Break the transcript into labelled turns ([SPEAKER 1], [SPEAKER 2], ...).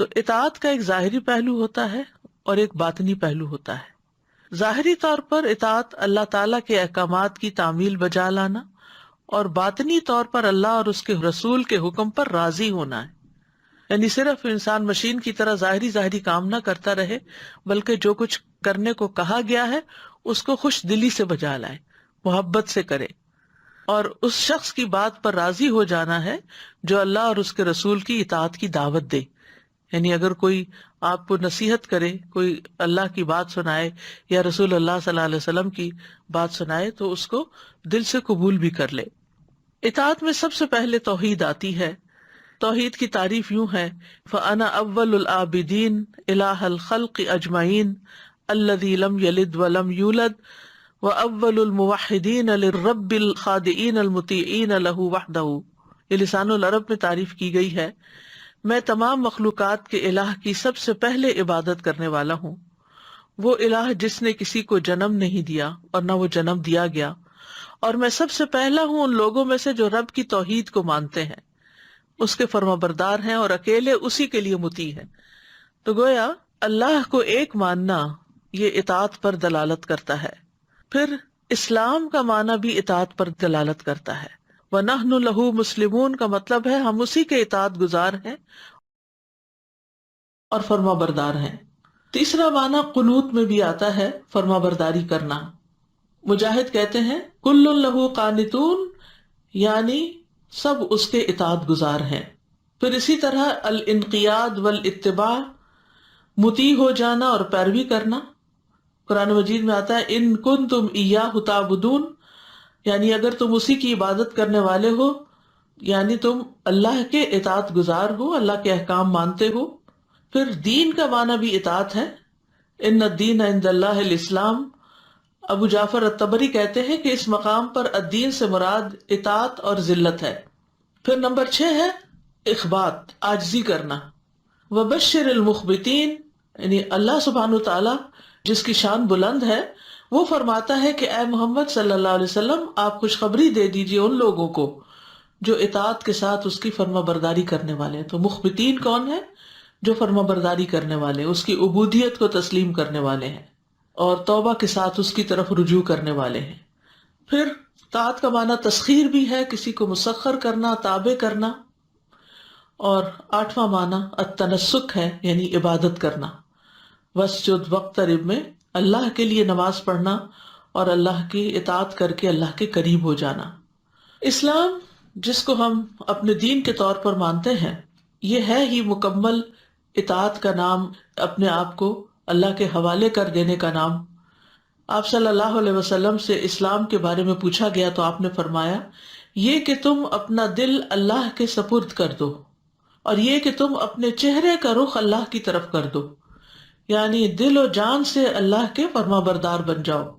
[SPEAKER 1] تو اطاعت کا ایک ظاہری پہلو ہوتا ہے اور ایک باطنی پہلو ہوتا ہے۔ ظاہری طور پر اطاعت اللہ تعالیٰ کے احکامات کی تعمیل بجا لانا، اور باطنی طور پر اللہ اور اس کے رسول کے حکم پر راضی ہونا ہے۔ یعنی صرف انسان مشین کی طرح ظاہری کام نہ کرتا رہے، بلکہ جو کچھ کرنے کو کہا گیا ہے اس کو خوش دلی سے بجا لائے، محبت سے کرے، اور اس شخص کی بات پر راضی ہو جانا ہے جو اللہ اور اس کے رسول کی اطاعت کی دعوت دے۔ یعنی اگر کوئی آپ کو نصیحت کرے، کوئی اللہ کی بات سنائے یا رسول اللہ صلی اللہ علیہ وسلم کی بات سنائے تو اس کو دل سے قبول بھی کر لے۔ اطاعت میں سب سے پہلے توحید آتی ہے۔ توحید کی تعریف یوں ہے: فَأَنَا أَوَّلُ الْعَابِدِينَ إِلَٰهَ الْخَلْقِ أَجْمَعِينَ الَّذِي لَمْ يَلِدْ وَلَمْ يُولَدْ وَأَوَّلُ الْمُوَحِّدِينَ لِلرَّبِّ الْخَاضِعِينَ الْمُطِيعِينَ لَهُ وَحْدَهُ۔ یہ لسان العرب میں تعریف کی گئی ہے۔ میں تمام مخلوقات کے الہ کی سب سے پہلے عبادت کرنے والا ہوں، وہ الہ جس نے کسی کو جنم نہیں دیا اور نہ وہ جنم دیا گیا، اور میں سب سے پہلا ہوں ان لوگوں میں سے جو رب کی توحید کو مانتے ہیں، اس کے فرما بردار ہیں اور اکیلے اسی کے لیے مطیع ہیں۔ تو گویا اللہ کو ایک ماننا یہ اطاعت پر دلالت کرتا ہے۔ پھر اسلام کا معنی بھی اطاعت پر دلالت کرتا ہے۔ وَنَحْنُ لَهُ مُسْلِمُونَ کا مطلب ہے ہم اسی کے اطاعت گزار ہیں اور فرما بردار ہیں۔ تیسرا معنی قنوت میں بھی آتا ہے، فرما برداری کرنا۔ مجاہد کہتے ہیں کل لہ قانتون، یعنی سب اس کے اطاعت گزار ہیں۔ پھر اسی طرح الانقیاد والاتباع، مطیع ہو جانا اور پیروی کرنا۔ قرآن مجید میں آتا ہے ان کنتم ایاہ تعبدون، یعنی اگر تم اسی کی عبادت کرنے والے ہو، یعنی تم اللہ کے اطاعت گزار ہو، اللہ کے احکام مانتے ہو۔ پھر دین کا معنی بھی اطاعت ہے۔ ان الدین عند اللہ الاسلام۔ ابو جعفر الطبری کہتے ہیں کہ اس مقام پر الدین سے مراد اطاعت اور ذلت ہے۔ پھر نمبر 6 ہے اخبات، عاجزی کرنا۔ وبشر المخبتین، یعنی اللہ سبحانہ تعالی جس کی شان بلند ہے وہ فرماتا ہے کہ اے محمد صلی اللہ علیہ وسلم آپ خوشخبری دے دیجئے ان لوگوں کو جو اطاعت کے ساتھ اس کی فرما برداری کرنے والے ہیں۔ تو مخبتین کون ہے؟ جو فرما برداری کرنے والے، اس کی عبودیت کو تسلیم کرنے والے ہیں اور توبہ کے ساتھ اس کی طرف رجوع کرنے والے ہیں۔ پھر طاعت کا معنی تسخیر بھی ہے، کسی کو مسخر کرنا، تابع کرنا۔ اور 8واں معنی التنسک ہے، یعنی عبادت کرنا۔ واسجد واقترب میں اللہ کے لیے نماز پڑھنا اور اللہ کی اطاعت کر کے اللہ کے قریب ہو جانا۔ اسلام جس کو ہم اپنے دین کے طور پر مانتے ہیں، یہ ہے ہی مکمل اطاعت کا نام، اپنے آپ کو اللہ کے حوالے کر دینے کا نام۔ آپ صلی اللہ علیہ وسلم سے اسلام کے بارے میں پوچھا گیا تو آپ نے فرمایا یہ کہ تم اپنا دل اللہ کے سپرد کر دو، اور یہ کہ تم اپنے چہرے کا رخ اللہ کی طرف کر دو، یعنی دل و جان سے اللہ کے فرما بردار بن جاؤ۔